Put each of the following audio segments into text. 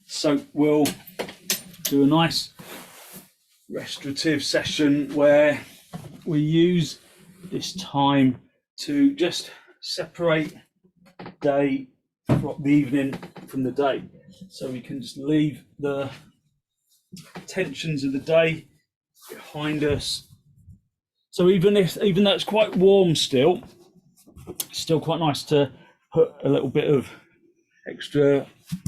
So we'll do a nice restorative session where we use this time to just separate day from the evening from the day, so we can just leave the tensions of the day behind us. So even though it's quite warm still, it's still quite nice to put a little bit of extra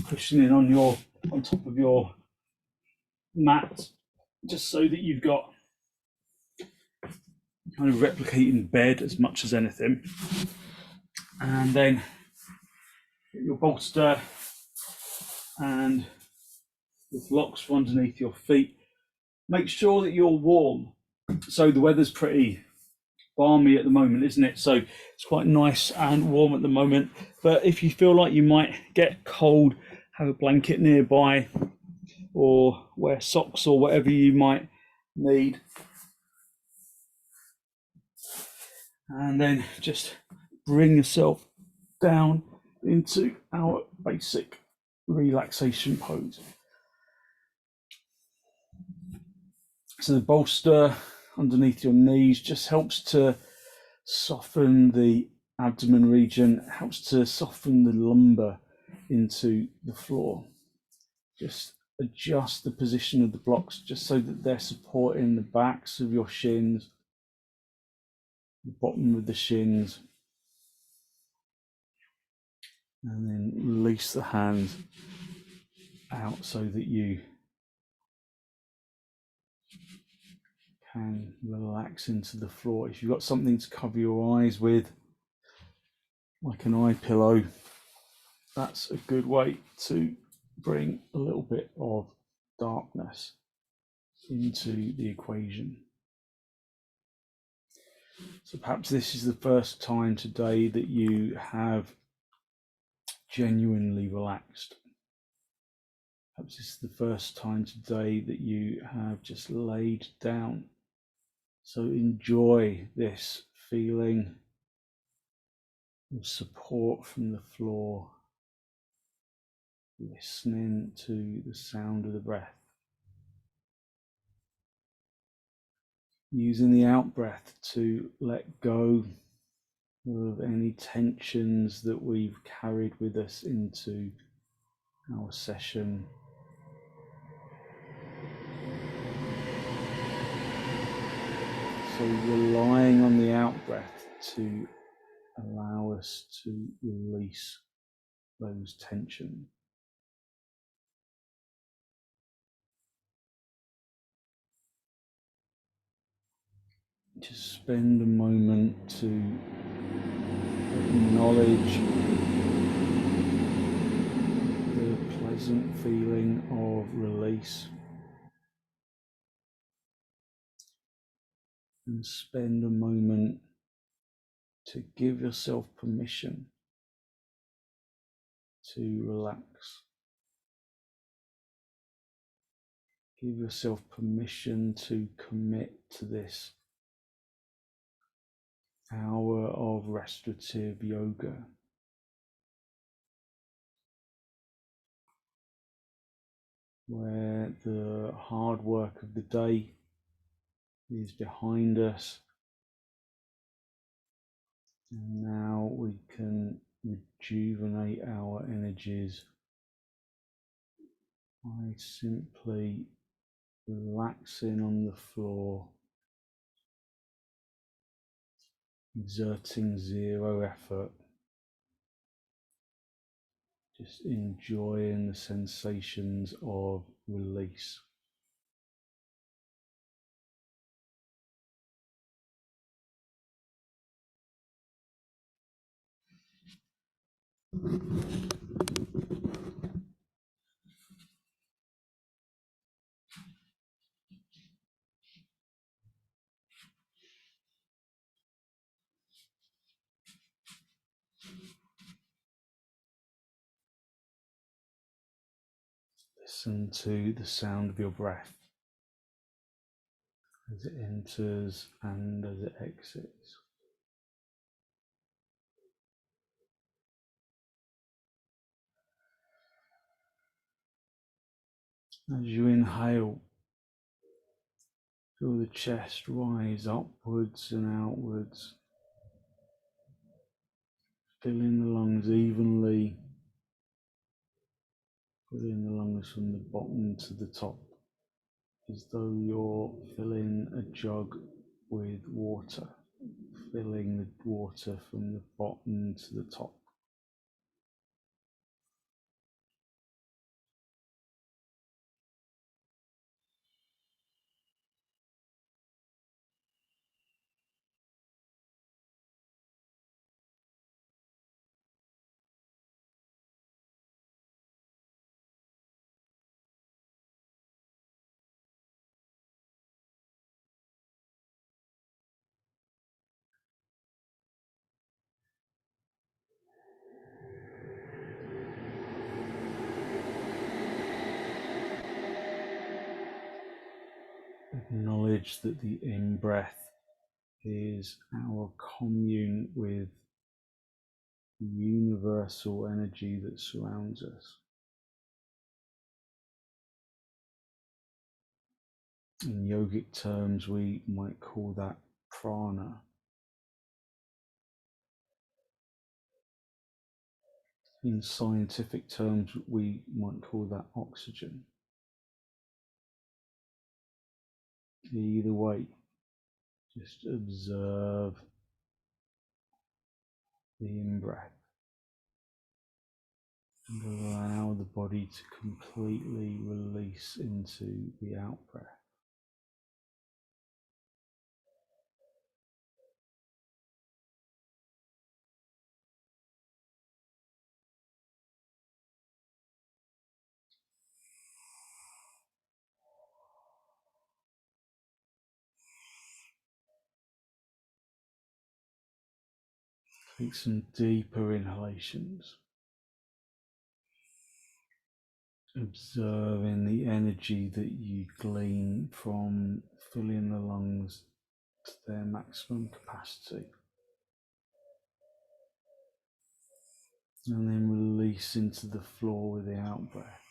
cushioning on top of your mat, just so that you've got kind of replicating bed as much as anything. And then get your bolster and your blocks from underneath your feet. Make sure that you're warm. So the weather's pretty balmy at the moment, isn't it? So it's quite nice and warm at the moment. But if you feel like you might get cold, have a blanket nearby, or wear socks or whatever you might need. And then just bring yourself down into our basic relaxation pose. So the bolster underneath your knees just helps to soften the abdomen region, helps to soften the lumbar into the floor. Just adjust the position of the blocks just so that they're supporting the backs of your shins, the bottom of the shins, and then release the hands out so that you can relax into the floor. If you've got something to cover your eyes with, like an eye pillow, that's a good way to bring a little bit of darkness into the equation. So perhaps this is the first time today that you have genuinely relaxed. Perhaps this is the first time today that you have just laid down. So enjoy this feeling of support from the floor, listening to the sound of the breath. Using the out breath to let go of any tensions that we've carried with us into our session. So relying on the out breath to allow us to release those tensions. Just spend a moment to acknowledge the pleasant feeling of release, and spend a moment to give yourself permission to relax. Give yourself permission to commit to this hour of restorative yoga. Where the hard work of the day is behind us, and now we can rejuvenate our energies by simply relaxing on the floor, exerting zero effort, just enjoying the sensations of release. Listen to the sound of your breath as it enters and as it exits. As you inhale, feel the chest rise upwards and outwards, filling the lungs evenly, filling the lungs from the bottom to the top, as though you're filling a jug with water, filling the water from the bottom to the top. Acknowledge that the in-breath is our commune with the universal energy that surrounds us. In yogic terms, we might call that prana. In scientific terms, we might call that oxygen. Either way, just observe the in-breath and allow the body to completely release into the out-breath. Take some deeper inhalations, observing the energy that you glean from filling the lungs to their maximum capacity. And then release into the floor with the out-breath.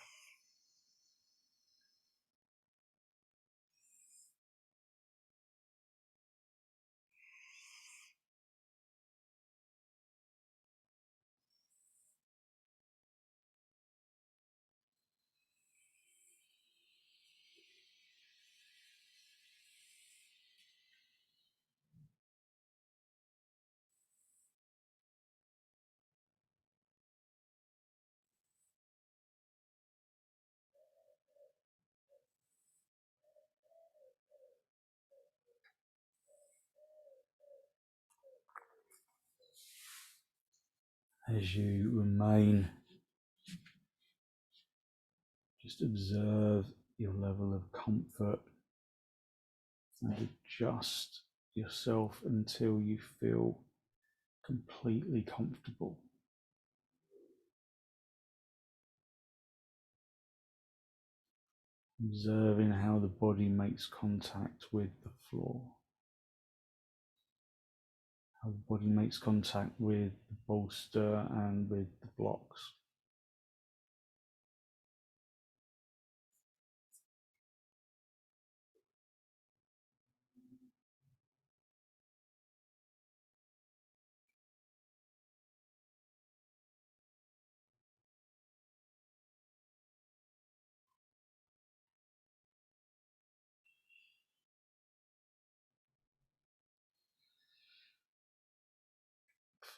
As you remain, just observe your level of comfort and adjust yourself until you feel completely comfortable. Observing how the body makes contact with the floor, how the body makes contact with the bolster and with the blocks.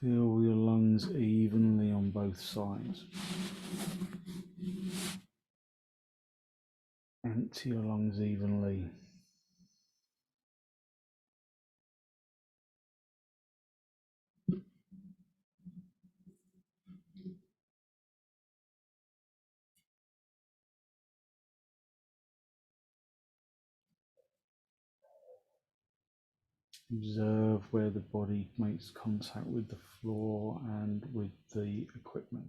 Fill your lungs evenly on both sides. Empty your lungs evenly. Observe where the body makes contact with the floor and with the equipment.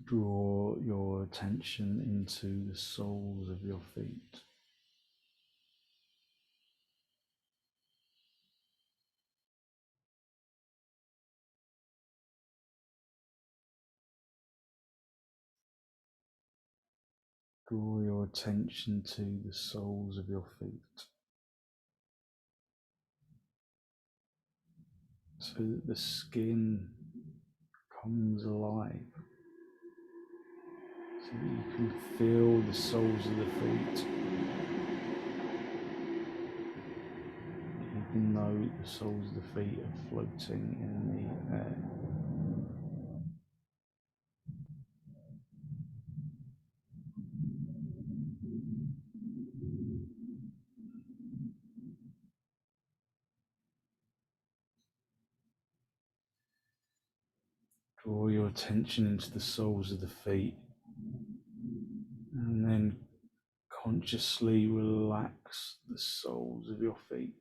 Draw your attention into the soles of your feet. Draw your attention to the soles of your feet so that the skin comes alive, so that you can feel the soles of the feet, even though the soles of the feet are floating in the air. Draw your attention into the soles of the feet and then consciously relax the soles of your feet.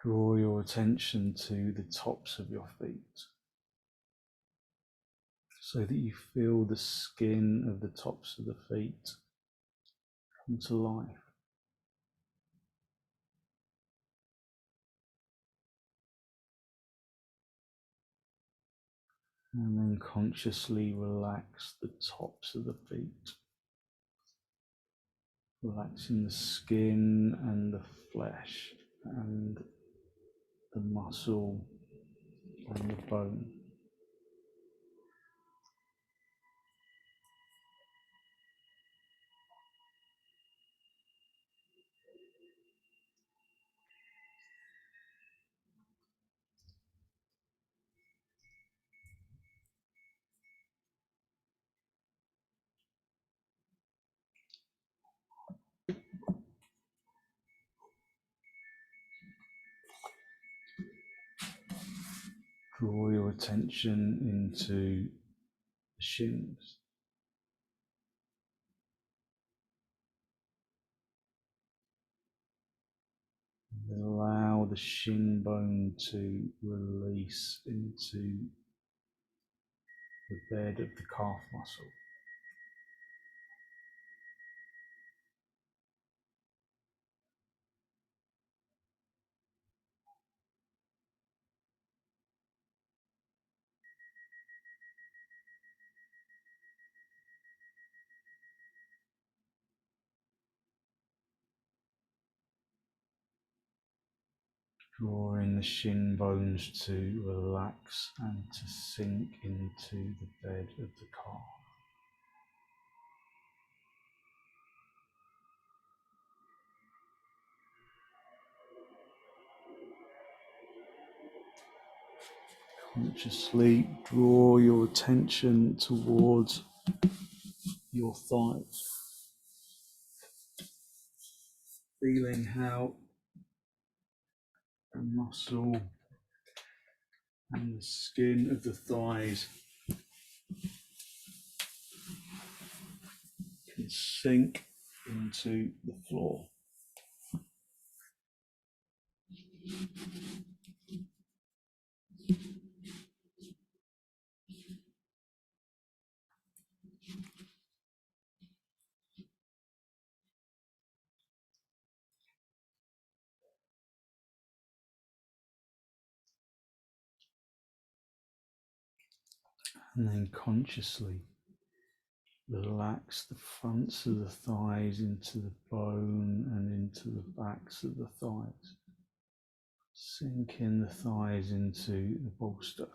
Draw your attention to the tops of your feet so that you feel the skin of the tops of the feet come to life. And then consciously relax the tops of the feet, relaxing the skin and the flesh and the muscle and the bone. Draw your attention into the shins. And allow the shin bone to release into the bed of the calf muscle. Drawing the shin bones to relax and to sink into the bed of the calf. Consciously draw your attention towards your thighs, feeling how the muscle and the skin of the thighs can sink into the floor. And then consciously Relax the fronts of the thighs into the bone and into the backs of the thighs. Sink in the thighs into the bolster.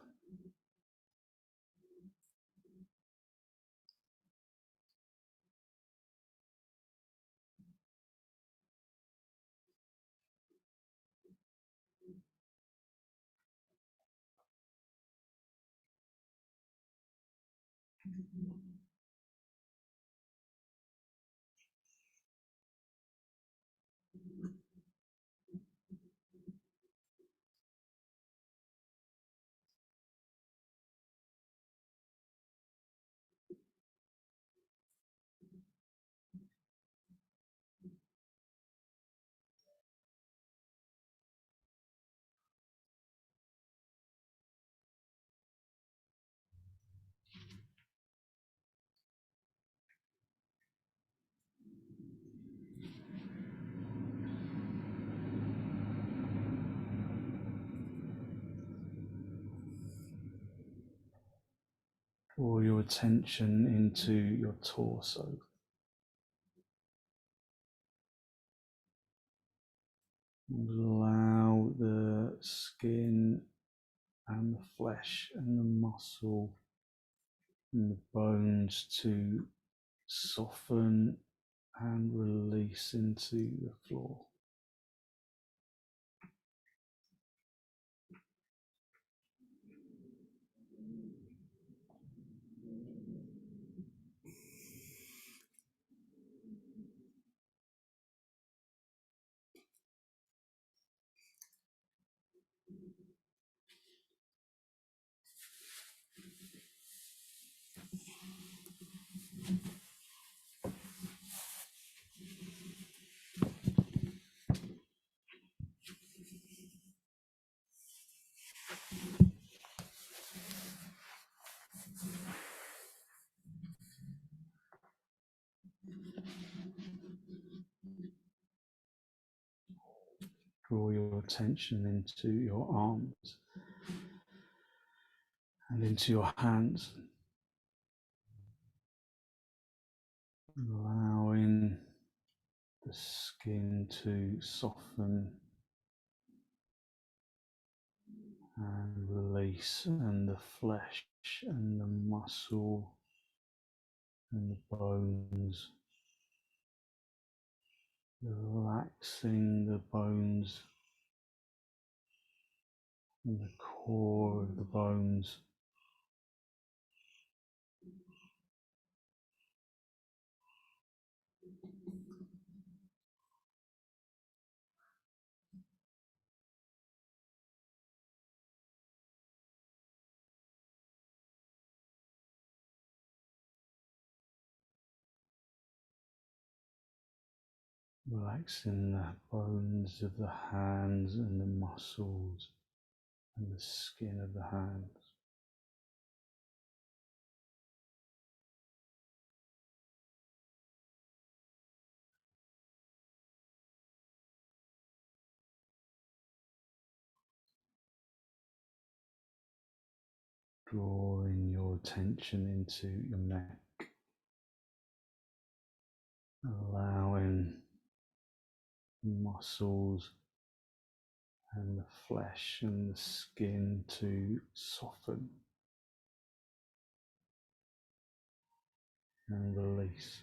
Draw your attention into your torso. Allow the skin and the flesh and the muscle and the bones to soften and release into the floor. Draw your attention into your arms and into your hands, allowing the skin to soften and release, and the flesh and the muscle and the bones, relaxing the bones and the core of the bones. Relaxing the bones of the hands and the muscles and the skin of the hands. Drawing your attention into your neck, allowing the muscles and the flesh and the skin to soften and release.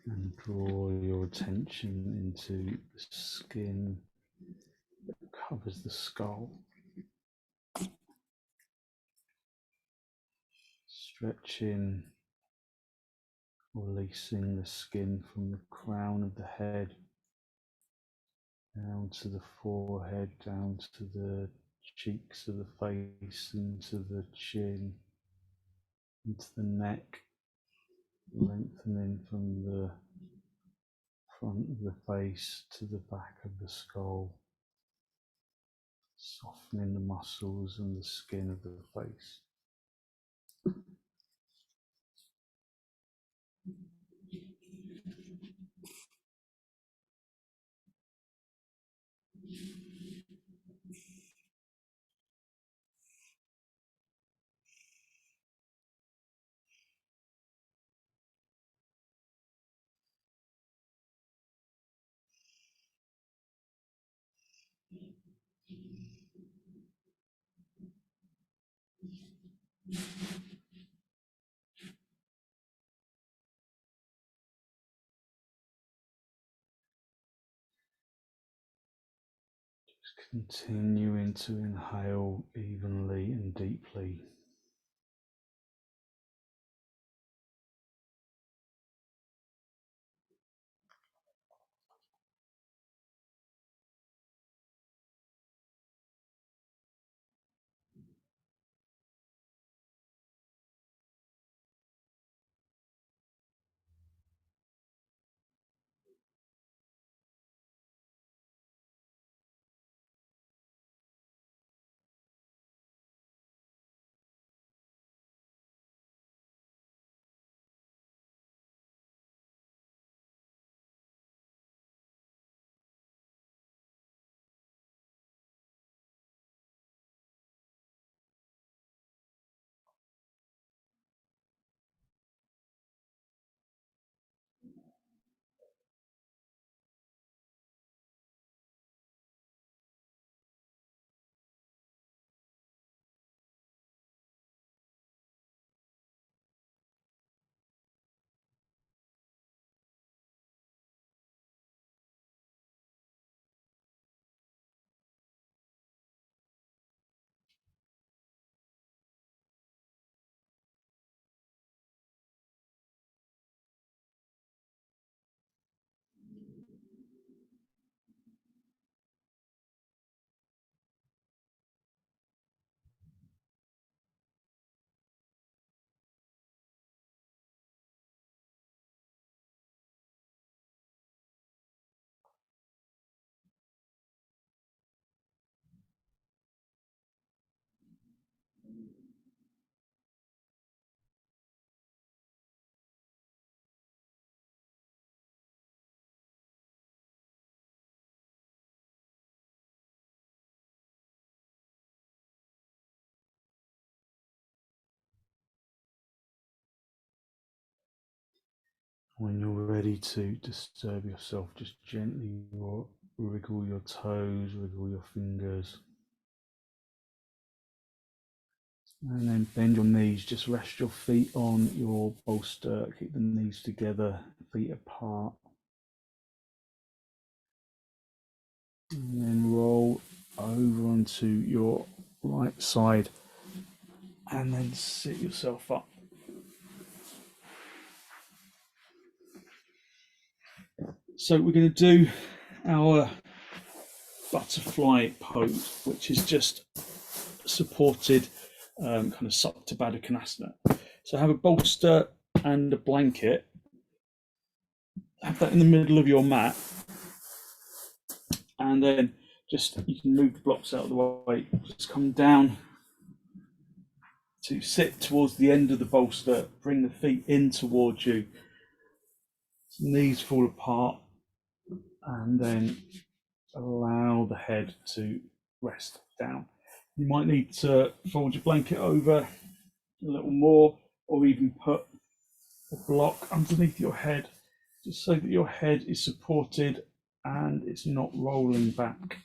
And draw your attention into the skin that covers the skull. Stretching, releasing the skin from the crown of the head down to the forehead, down to the cheeks of the face, into the chin, into the neck, lengthening from the front of the face to the back of the skull, softening the muscles and the skin of the face. Continuing to inhale evenly and deeply. When you're ready to disturb yourself, just gently wriggle your toes, wriggle your fingers. And then bend your knees, just rest your feet on your bolster, keep the knees together, feet apart. And then roll over onto your right side and then sit yourself up. So we're going to do our butterfly pose, which is just supported kind of Supta Baddha Konasana. So have a bolster and a blanket. Have that in the middle of your mat, and then just you can move the blocks out of the way. Just come down to sit towards the end of the bolster. Bring the feet in towards you. Knees fall apart, and then allow the head to rest down. You might need to fold your blanket over a little more, or even put a block underneath your head, just so that your head is supported and it's not rolling back.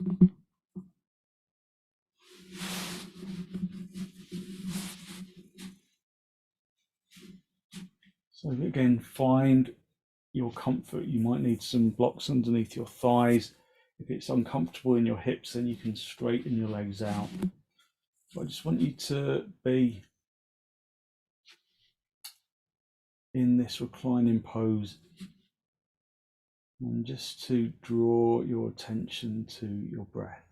So again, find your comfort. You might need some blocks underneath your thighs. If it's uncomfortable in your hips, then you can straighten your legs out. So I just want you to be in this reclining pose and just to draw your attention to your breath.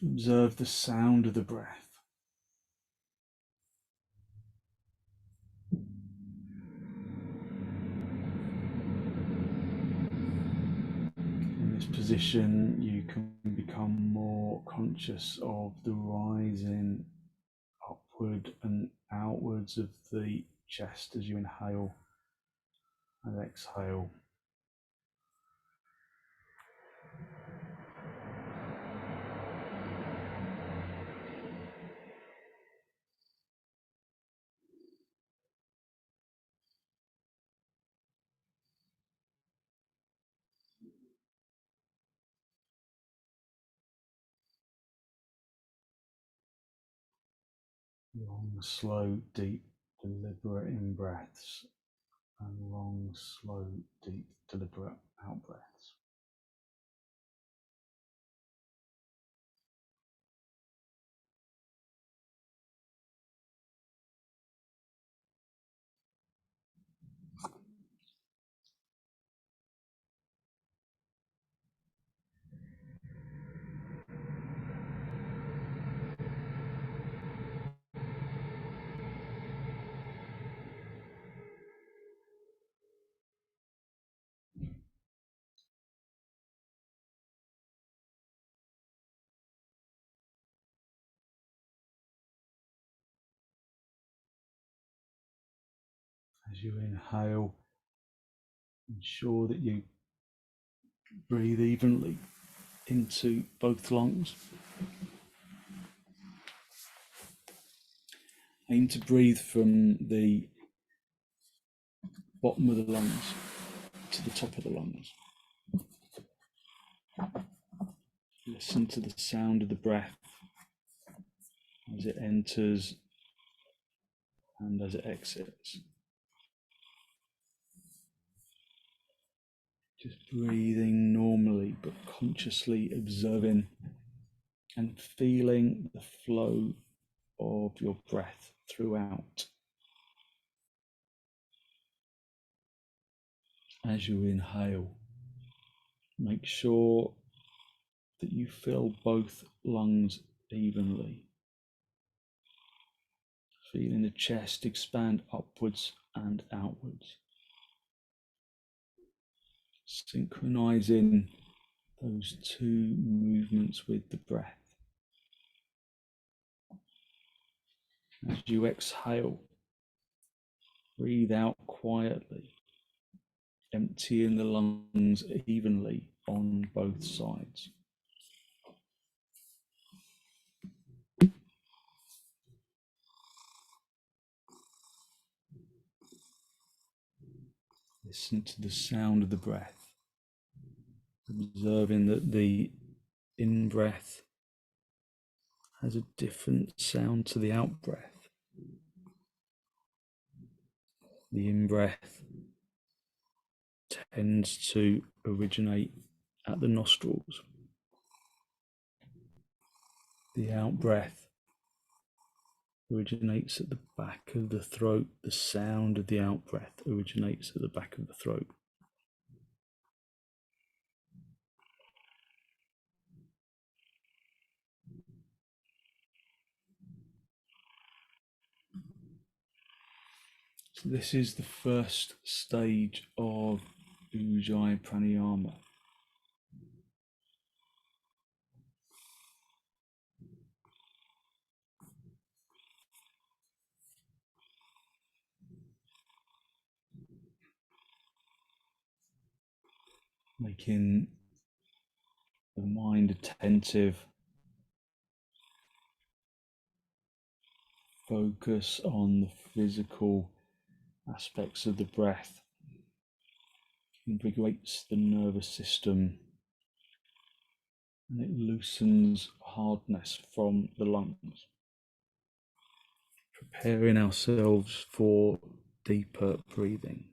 Observe the sound of the breath. position, you can become more conscious of the rising upward and outwards of the chest as you inhale and exhale. Long, slow, deep, deliberate in-breaths and long, slow, deep, deliberate out-breaths. As you inhale, ensure that you breathe evenly into both lungs. Aim to breathe from the bottom of the lungs to the top of the lungs. Listen to the sound of the breath as it enters and as it exits. Just breathing normally, but consciously observing and feeling the flow of your breath throughout. As you inhale, make sure that you fill both lungs evenly, feeling the chest expand upwards and outwards, synchronizing those two movements with the breath. As you exhale, breathe out quietly, emptying the lungs evenly on both sides. Listen to the sound of the breath, observing that the in-breath has a different sound to the out-breath. The in-breath tends to originate at the nostrils. The out-breath originates at the back of the throat. The sound of the out-breath originates at the back of the throat. So this is the first stage of Ujjayi Pranayama. Making the mind attentive, focus on the physical aspects of the breath, invigorates the nervous system, and it loosens hardness from the lungs, preparing ourselves for deeper breathing.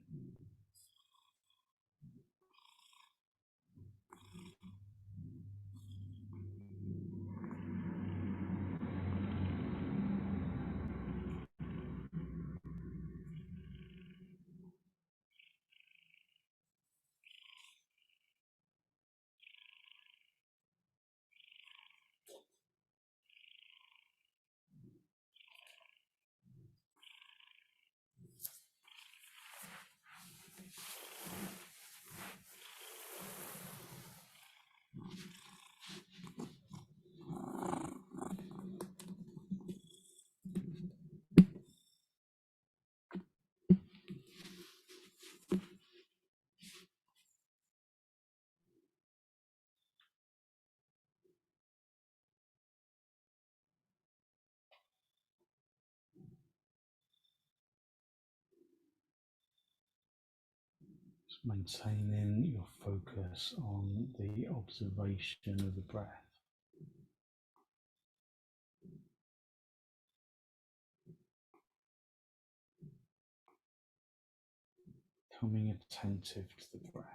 Maintaining your focus on the observation of the breath. Becoming attentive to the breath.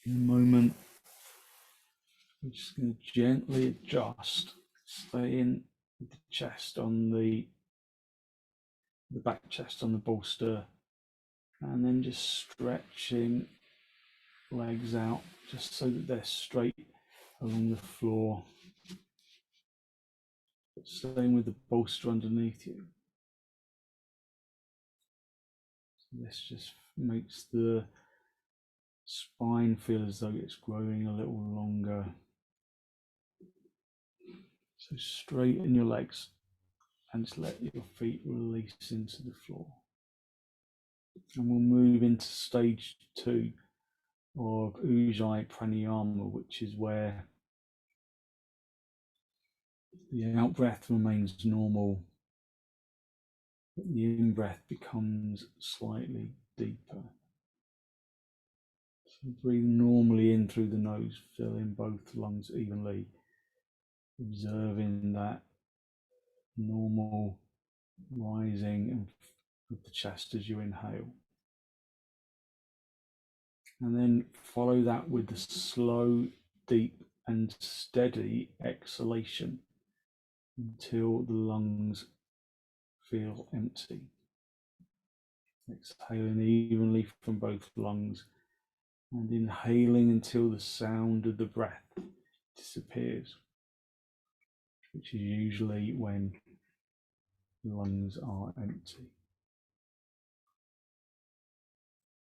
In a moment, we're just going to gently adjust, staying with the chest on the back chest on the bolster, and then just stretching legs out just so that they're straight along the floor. Staying with the bolster underneath you. So this just makes the spine feel as though it's growing a little longer. So straighten your legs and just let your feet release into the floor. And we'll move into stage 2 of Ujjayi Pranayama, which is where the out breath remains normal, but the in breath becomes slightly deeper. So breathe normally in through the nose, filling both lungs evenly, observing that normal rising of the chest as you inhale. And then follow that with the slow, deep and steady exhalation until the lungs feel empty. Exhaling evenly from both lungs and inhaling until the sound of the breath disappears, which is usually when the lungs are empty.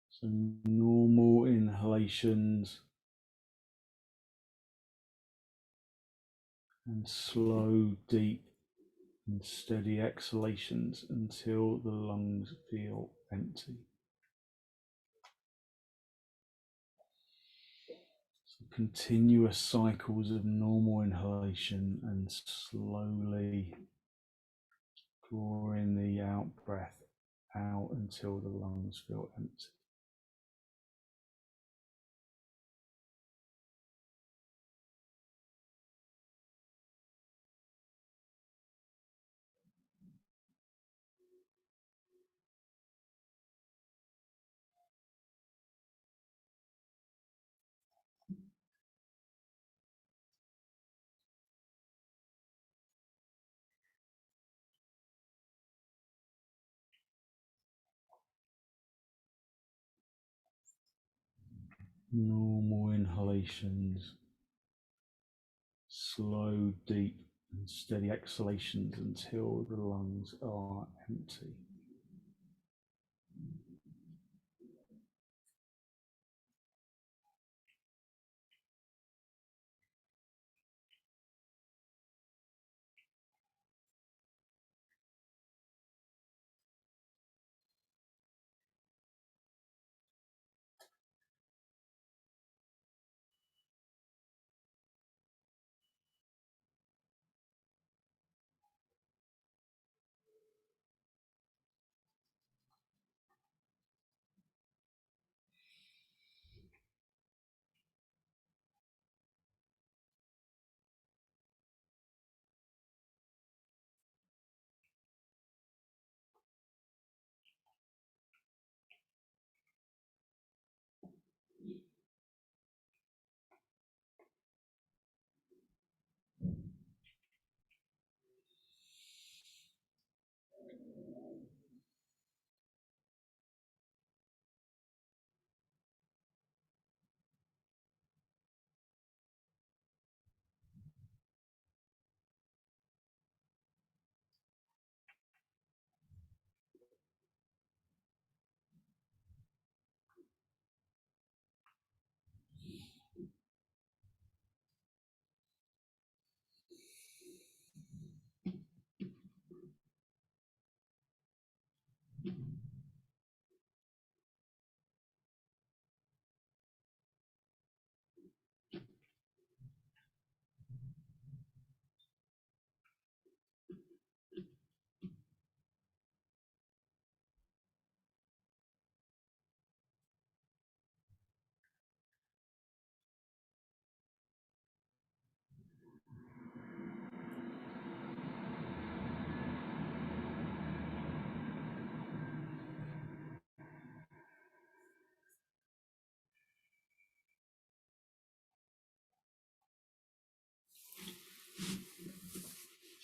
So normal inhalations and slow, deep and steady exhalations until the lungs feel empty. So continuous cycles of normal inhalation and slowly drawing the out breath out until the lungs feel empty. Normal inhalations, slow, deep and steady exhalations until the lungs are empty.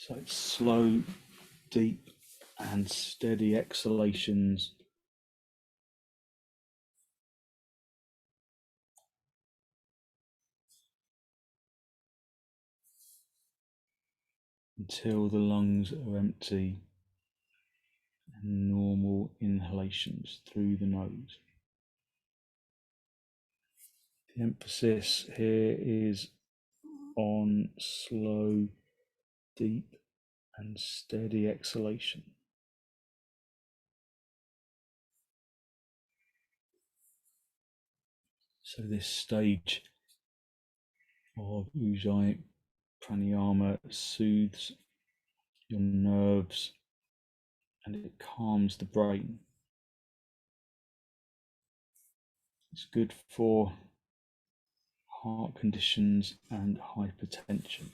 So it's slow, deep and steady exhalations. Until the lungs are empty, and normal inhalations through the nose. The emphasis here is on slow, deep and steady exhalation. So this stage of Ujjayi Pranayama soothes your nerves and it calms the brain. It's good for heart conditions and hypertension.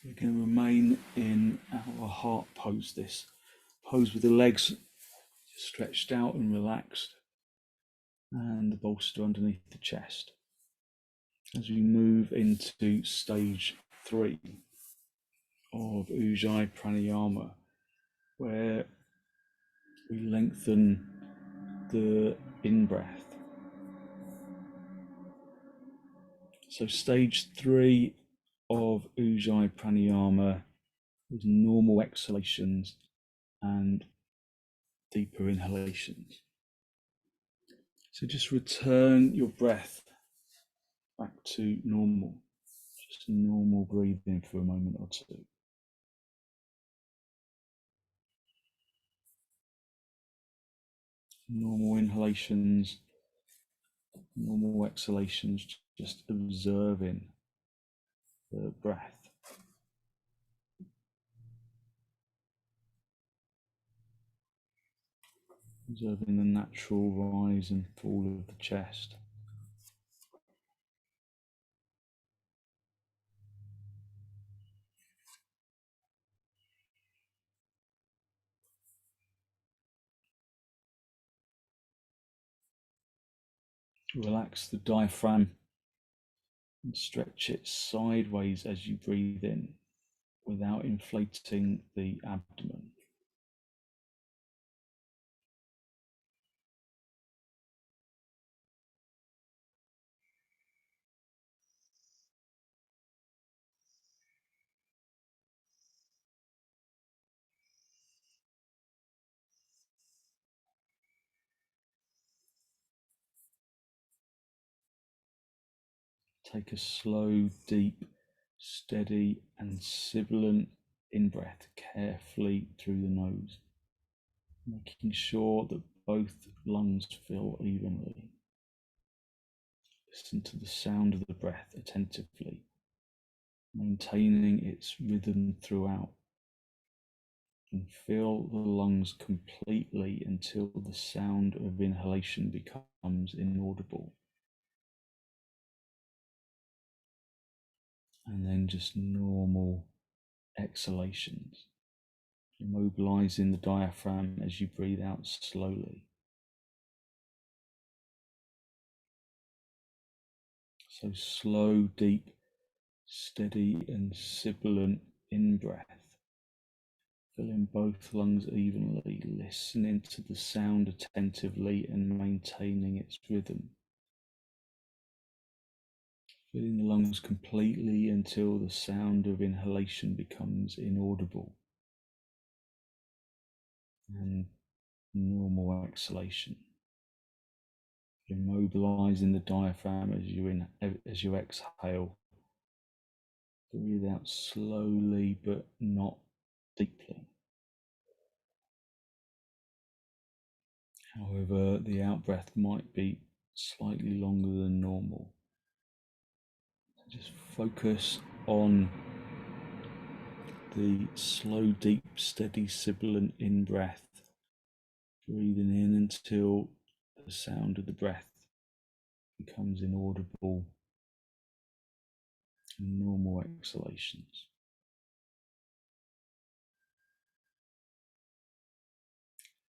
We're going to remain in our heart pose, this pose with the legs stretched out and relaxed and the bolster underneath the chest. As we move into stage 3 of Ujjayi Pranayama, where we lengthen the in-breath. So stage 3 of Ujjayi Pranayama is normal exhalations and deeper inhalations. So just return your breath back to normal, just normal breathing for a moment or two. Normal inhalations, normal exhalations, just observing the breath. Observing the natural rise and fall of the chest. Relax the diaphragm and stretch it sideways as you breathe in without inflating the abdomen. Take a slow, deep, steady, and sibilant in-breath carefully through the nose, making sure that both lungs fill evenly. Listen to the sound of the breath attentively, maintaining its rhythm throughout, and fill the lungs completely until the sound of inhalation becomes inaudible. And then just normal exhalations, immobilizing the diaphragm as you breathe out slowly. So slow, deep, steady and sibilant in-breath, filling both lungs evenly, listening to the sound attentively and maintaining its rhythm. Filling the lungs completely until the sound of inhalation becomes inaudible. And normal exhalation. Immobilizing the diaphragm as you exhale. Breathe out slowly but not deeply. However, the out-breath might be slightly longer than normal. Just focus on the slow, deep, steady, sibilant in-breath. Breathing in until the sound of the breath becomes inaudible. And normal exhalations.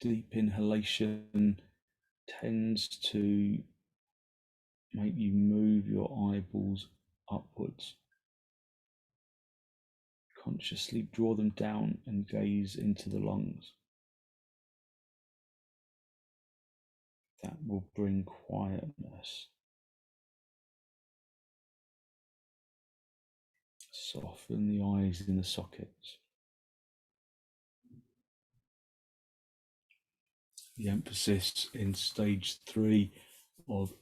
Deep inhalation tends to make you move your eyeballs upwards. Consciously draw them down and gaze into the lungs. That will bring quietness. Soften the eyes in the sockets. The emphasis in stage 3 of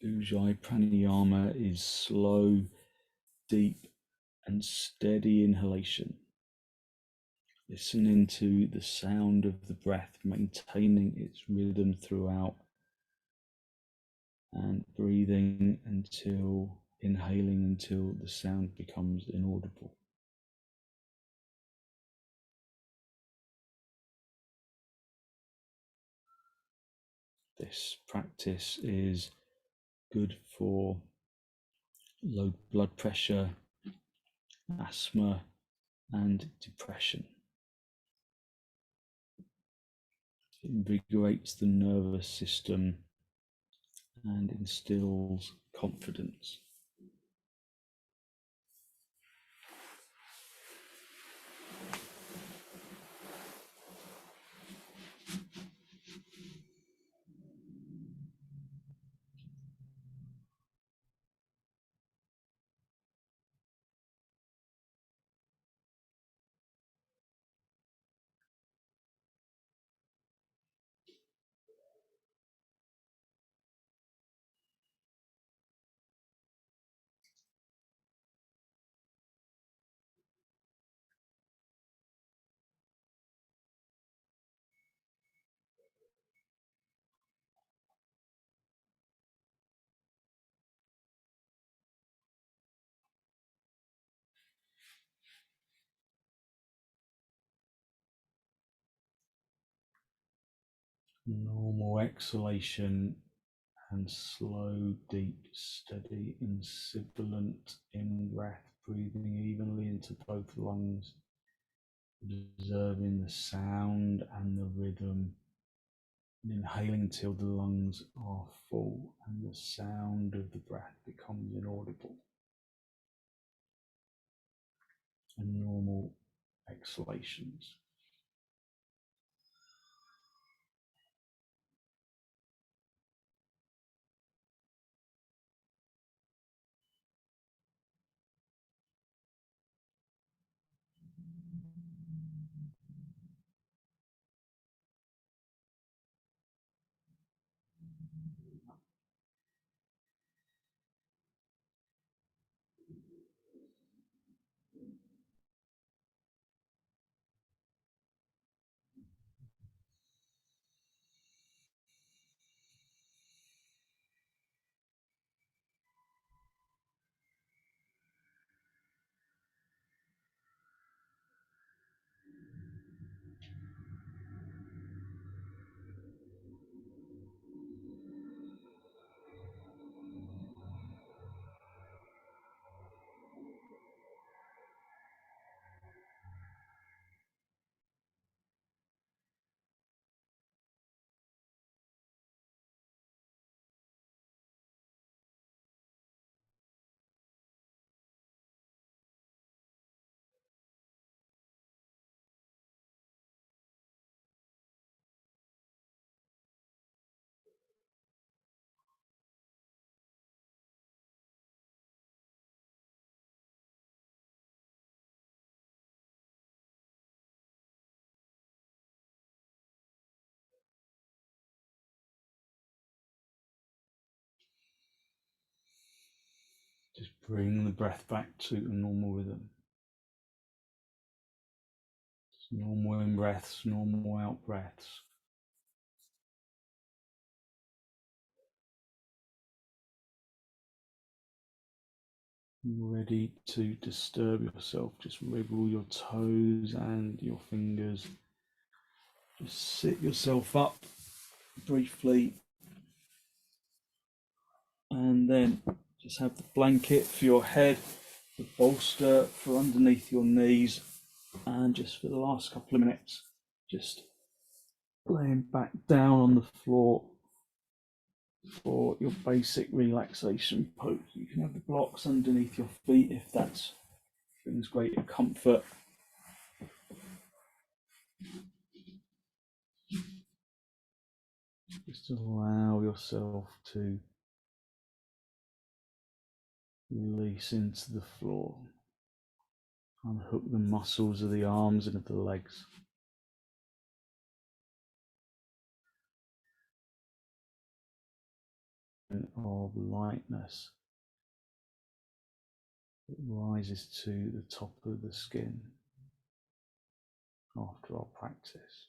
Ujjayi Pranayama is slow, deep and steady inhalation. Listening to the sound of the breath, maintaining its rhythm throughout, and inhaling until the sound becomes inaudible. This practice is good for low blood pressure, asthma, and depression. It invigorates the nervous system and instills confidence. Normal exhalation and slow, deep, steady and sibilant in-breath, breathing evenly into both lungs, observing the sound and the rhythm, and inhaling until the lungs are full and the sound of the breath becomes inaudible. And normal exhalations. Bring the breath back to a normal rhythm. Normal in breaths, normal out breaths. Ready to disturb yourself, just wriggle your toes and your fingers. Just sit yourself up briefly, and then just have the blanket for your head, the bolster for underneath your knees, and just for the last couple of minutes, just laying back down on the floor for your basic relaxation pose. You can have the blocks underneath your feet if that brings greater comfort. Just allow yourself to release into the floor. Unhook the muscles of the arms and of the legs. Of lightness that rises to the top of the skin after our practice.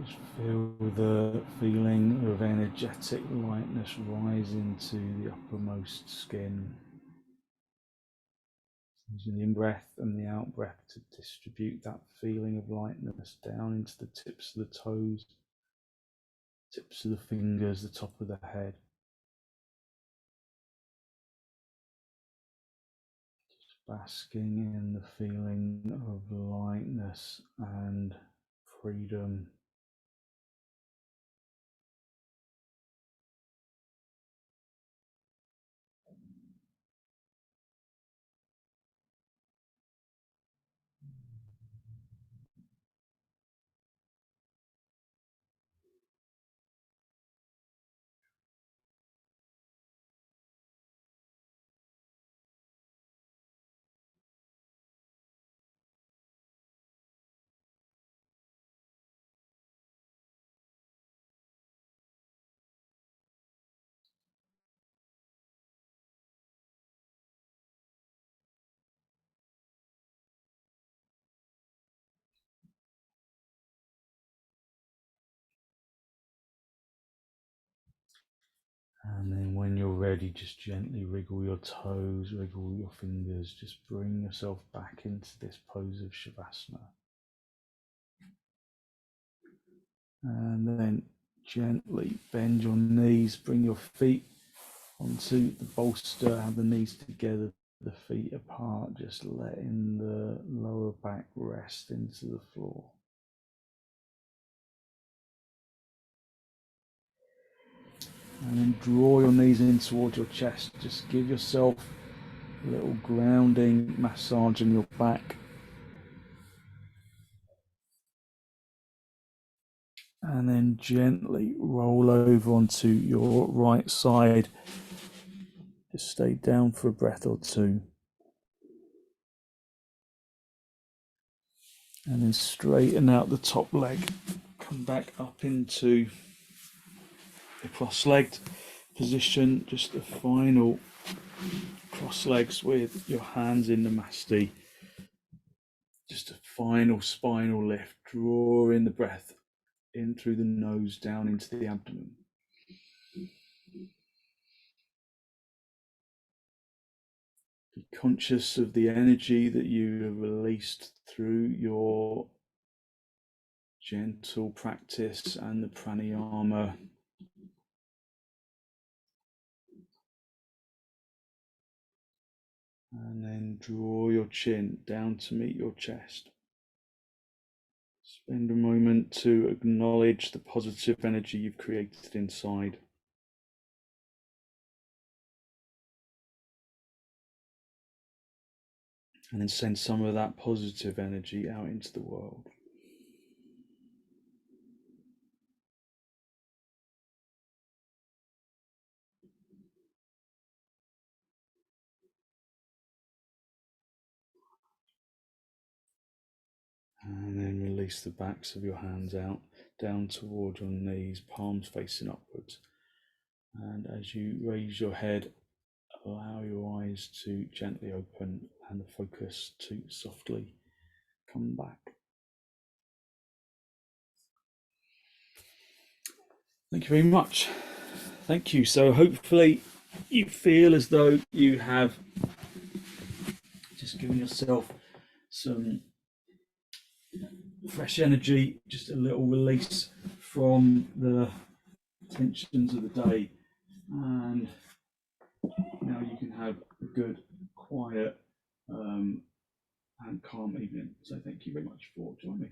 Just feel the feeling of energetic lightness rising to the uppermost skin. Using the in-breath and the out-breath to distribute that feeling of lightness down into the tips of the toes, tips of the fingers, the top of the head. Just basking in the feeling of lightness and freedom. And then when you're ready, just gently wriggle your toes, wriggle your fingers, just bring yourself back into this pose of Shavasana. And then gently bend your knees, bring your feet onto the bolster, have the knees together, the feet apart, just letting the lower back rest into the floor. And then draw your knees in towards your chest. Just give yourself a little grounding massage on your back. And then gently roll over onto your right side. Just stay down for a breath or two. And then straighten out the top leg. Come back up into the cross-legged position, just the final cross legs with your hands in the masti. Just a final spinal lift, drawing the breath in through the nose, down into the abdomen. Be conscious of the energy that you have released through your gentle practice and the pranayama. And then draw your chin down to meet your chest. Spend a moment to acknowledge the positive energy you've created inside. And then send some of that positive energy out into the world. And then release the backs of your hands out, down toward your knees, palms facing upwards. And as you raise your head, allow your eyes to gently open and the focus to softly come back. Thank you very much. Thank you. So hopefully you feel as though you have just given yourself some fresh energy, just a little release from the tensions of the day, and now you can have a good, quiet and calm evening. So thank you very much for joining me.